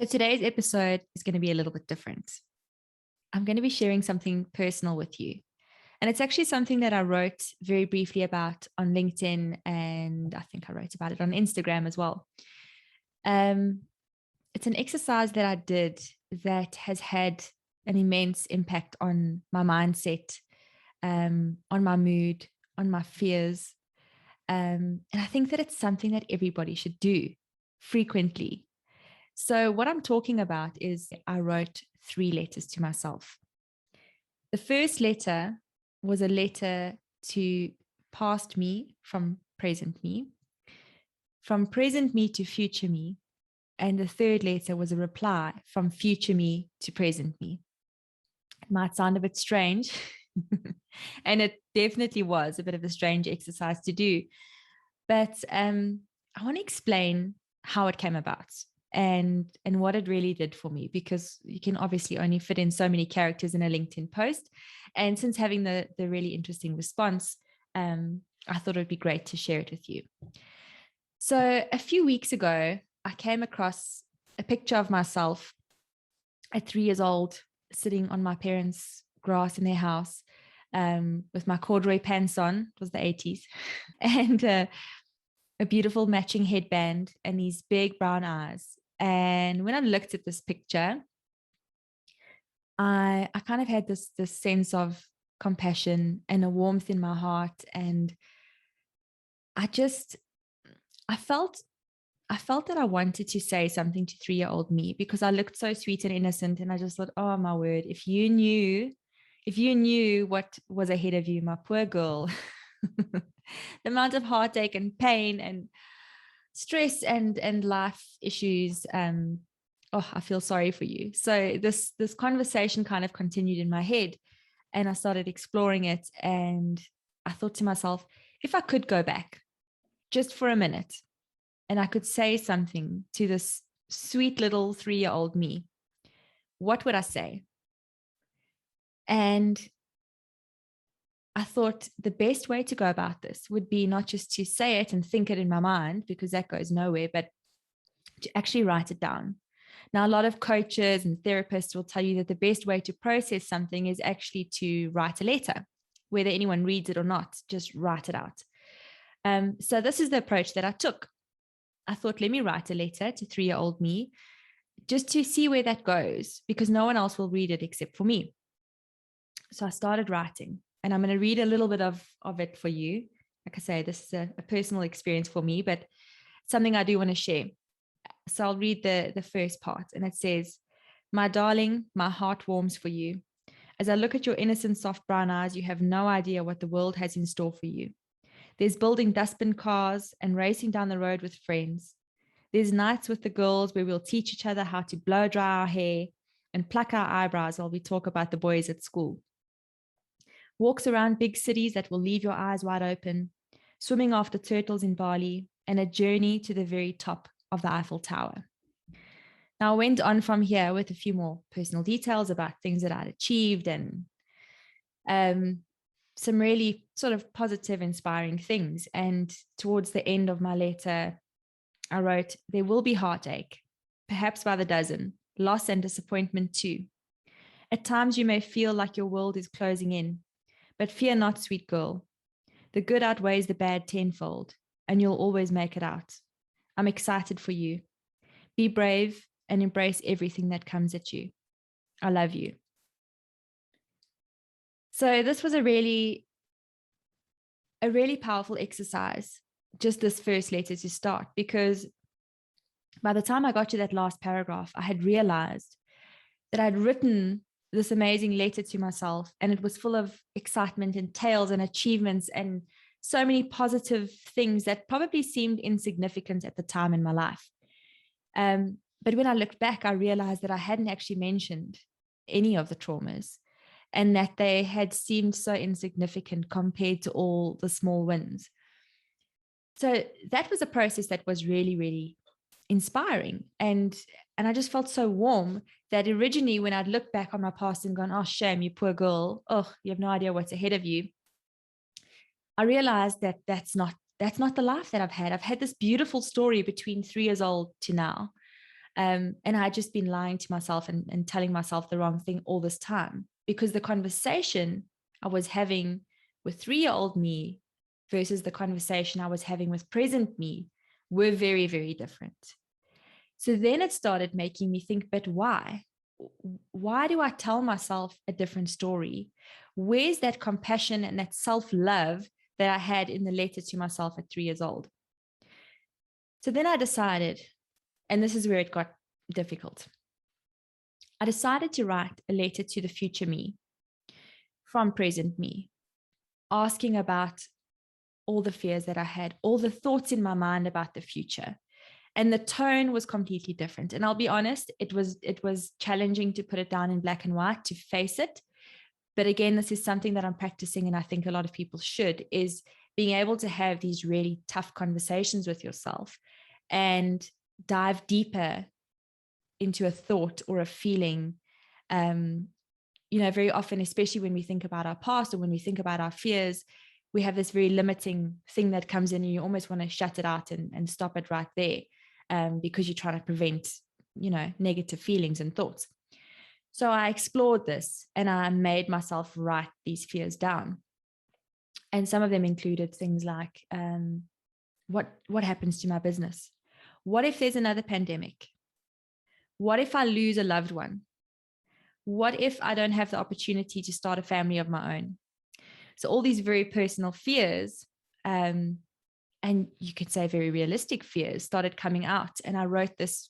Today's episode is going to be a little bit different. I'm going to be sharing something personal with you. And it's actually something that I wrote very briefly about on LinkedIn, and I think I wrote about it on Instagram as well. It's an exercise that I did that has had an immense impact on my mindset, on my mood, on my fears. And I think that it's something that everybody should do frequently. So what I'm talking about is I wrote 3 letters to myself. The first letter was a letter to past me from present me to future me. And the third letter was a reply from future me to present me. It might sound a bit strange, and it definitely was a bit of a strange exercise to do. But I want to explain how it came about and what it really did for me, because you can obviously only fit in so many characters in a LinkedIn post. And since having the really interesting response, I thought it would be great to share it with you. So a few weeks ago, I came across a picture of myself at 3 years old, sitting on my parents' grass in their house, with my corduroy pants on. It was the 80s. And a beautiful matching headband and these big brown eyes. And when I looked at this picture, I kind of had this sense of compassion and a warmth in my heart. And I felt that I wanted to say something to 3-year-old me, because I looked so sweet and innocent. And I just thought, oh my word, if you knew what was ahead of you, my poor girl, the amount of heartache and pain and stress and life issues, I feel sorry for you. So this conversation kind of continued in my head, and I started exploring it. And I thought to myself, if I could go back just for a minute and I could say something to this sweet little 3-year-old me, what would I say? And I thought the best way to go about this would be not just to say it and think it in my mind, because that goes nowhere, but to actually write it down. Now, a lot of coaches and therapists will tell you that the best way to process something is actually to write a letter. Whether anyone reads it or not, just write it out. So this is the approach that I took. I thought, let me write a letter to 3-year-old me just to see where that goes, because no one else will read it except for me. So I started writing. And I'm going to read a little bit of it for you. Like I say, this is a personal experience for me, but something I do want to share. So I'll read the first part. And it says, "My darling, my heart warms for you. As I look at your innocent, soft brown eyes, you have no idea what the world has in store for you. There's building dustbin cars and racing down the road with friends. There's nights with the girls where we'll teach each other how to blow dry our hair and pluck our eyebrows while we talk about the boys at school. Walks around big cities that will leave your eyes wide open, swimming after turtles in Bali, and a journey to the very top of the Eiffel Tower." Now, I went on from here with a few more personal details about things that I'd achieved and some really sort of positive, inspiring things. And towards the end of my letter, I wrote, "There will be heartache, perhaps by the dozen, loss and disappointment too. At times you may feel like your world is closing in. But fear not, sweet girl. The good outweighs the bad tenfold, and you'll always make it out. I'm excited for you. Be brave and embrace everything that comes at you. I love you." So this was a really powerful exercise, just this first letter to start, because by the time I got to that last paragraph, I had realized that I'd written this amazing letter to myself, and it was full of excitement and tales and achievements and so many positive things that probably seemed insignificant at the time in my life. But when I looked back, I realized that I hadn't actually mentioned any of the traumas, and that they had seemed so insignificant compared to all the small wins. So that was a process that was really, really inspiring. And I just felt so warm that originally when I'd looked back on my past and gone, oh, shame, you poor girl. Oh, you have no idea what's ahead of you. I realized that that's not the life that I've had. I've had this beautiful story between 3 years old to now. And I had just been lying to myself and telling myself the wrong thing all this time, because the conversation I was having with 3-year-old me versus the conversation I was having with present me were very, very different. So then it started making me think, but why? Why do I tell myself a different story? Where's that compassion and that self-love that I had in the letter to myself at 3 years old? So then I decided, and this is where it got difficult. I decided to write a letter to the future me from present me, asking about all the fears that I had, all the thoughts in my mind about the future. And the tone was completely different. And I'll be honest, it was challenging to put it down in black and white, to face it. But again, this is something that I'm practicing, and I think a lot of people should, is being able to have these really tough conversations with yourself and dive deeper into a thought or a feeling. Very often, especially when we think about our past or when we think about our fears, we have this very limiting thing that comes in, and you almost want to shut it out and stop it right there, because you're trying to prevent, negative feelings and thoughts. So I explored this and I made myself write these fears down. And some of them included things like, what happens to my business? What if there's another pandemic? What if I lose a loved one? What if I don't have the opportunity to start a family of my own? So all these very personal fears, and you could say very realistic fears, started coming out. And I wrote this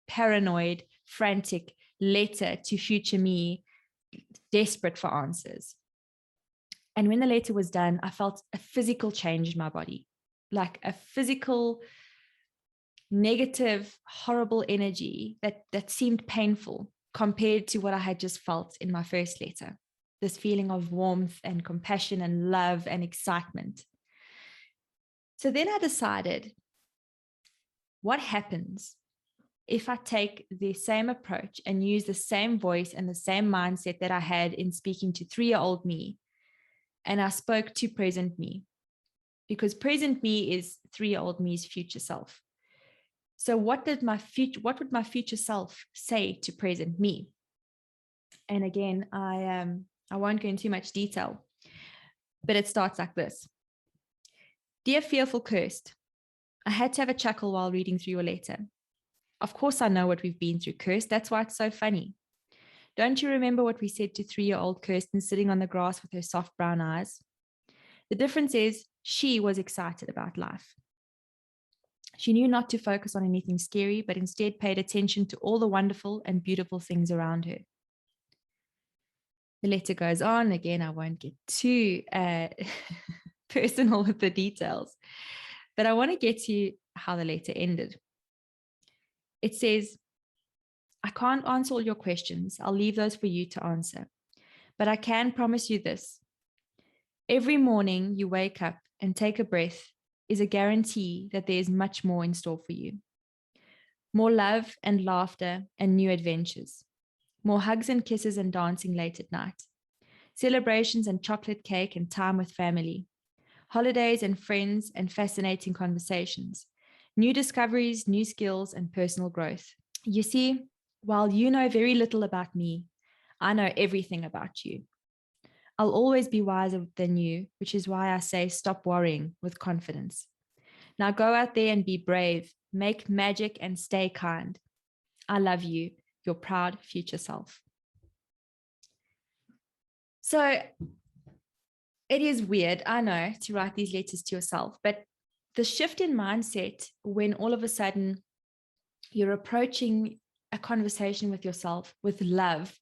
paranoid, frantic letter to future me, desperate for answers. And when the letter was done, I felt a physical change in my body, like a physical, negative, horrible energy that seemed painful compared to what I had just felt in my first letter. This feeling of warmth and compassion and love and excitement. So then I decided, what happens if I take the same approach and use the same voice and the same mindset that I had in speaking to 3-year-old me, and I spoke to present me? Because present me is 3-year-old me's future self. So what would my future self say to present me? And again, I won't go into too much detail, but it starts like this. Dear fearful Kirst, I had to have a chuckle while reading through your letter. Of course I know what we've been through, Kirst. That's why it's so funny. Don't you remember what we said to 3-year-old Kirsten sitting on the grass with her soft brown eyes? The difference is she was excited about life. She knew not to focus on anything scary, but instead paid attention to all the wonderful and beautiful things around her. The letter goes on. Again, I won't get too personal with the details, but I want to get to how the letter ended. It says, I can't answer all your questions. I'll leave those for you to answer. But I can promise you this. Every morning you wake up and take a breath is a guarantee that there is much more in store for you. More love and laughter and new adventures. More hugs and kisses and dancing late at night. Celebrations and chocolate cake and time with family. Holidays and friends and fascinating conversations. New discoveries, new skills, and personal growth. You see, while you know very little about me, I know everything about you. I'll always be wiser than you, which is why I say stop worrying with confidence. Now go out there and be brave, make magic, and stay kind. I love you, your proud future self. So it is weird, I know, to write these letters to yourself, but the shift in mindset when all of a sudden you're approaching a conversation with yourself with love,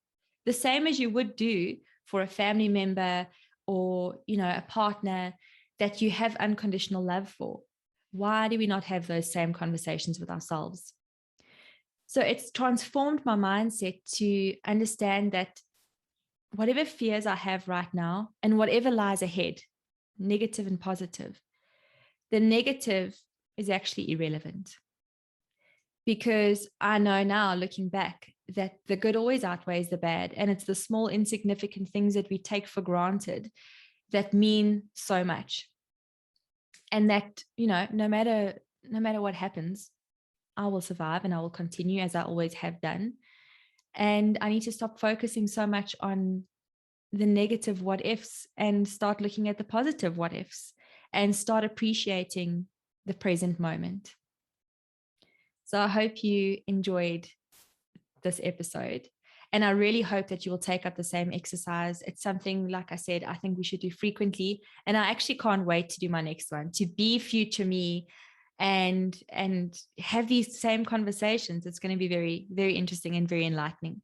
the same as you would do for a family member or, a partner that you have unconditional love for. Why do we not have those same conversations with ourselves? So it's transformed my mindset to understand that whatever fears I have right now and whatever lies ahead, negative and positive, the negative is actually irrelevant. Because I know now, looking back, that the good always outweighs the bad. And it's the small, insignificant things that we take for granted that mean so much. And that, no matter what happens, I will survive and I will continue as I always have done. And I need to stop focusing so much on the negative what ifs and start looking at the positive what ifs and start appreciating the present moment. So I hope you enjoyed this episode. And I really hope that you will take up the same exercise. It's something, like I said, I think we should do frequently. And I actually can't wait to do my next one, to be future me and have these same conversations. It's going to be very, very interesting and very enlightening.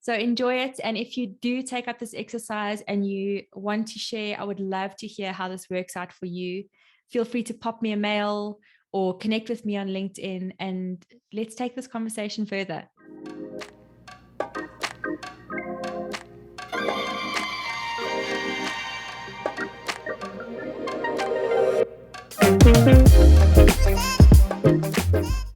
So enjoy it. And if you do take up this exercise and you want to share, I would love to hear how this works out for you. Feel free to pop me a mail or connect with me on LinkedIn, and let's take this conversation further.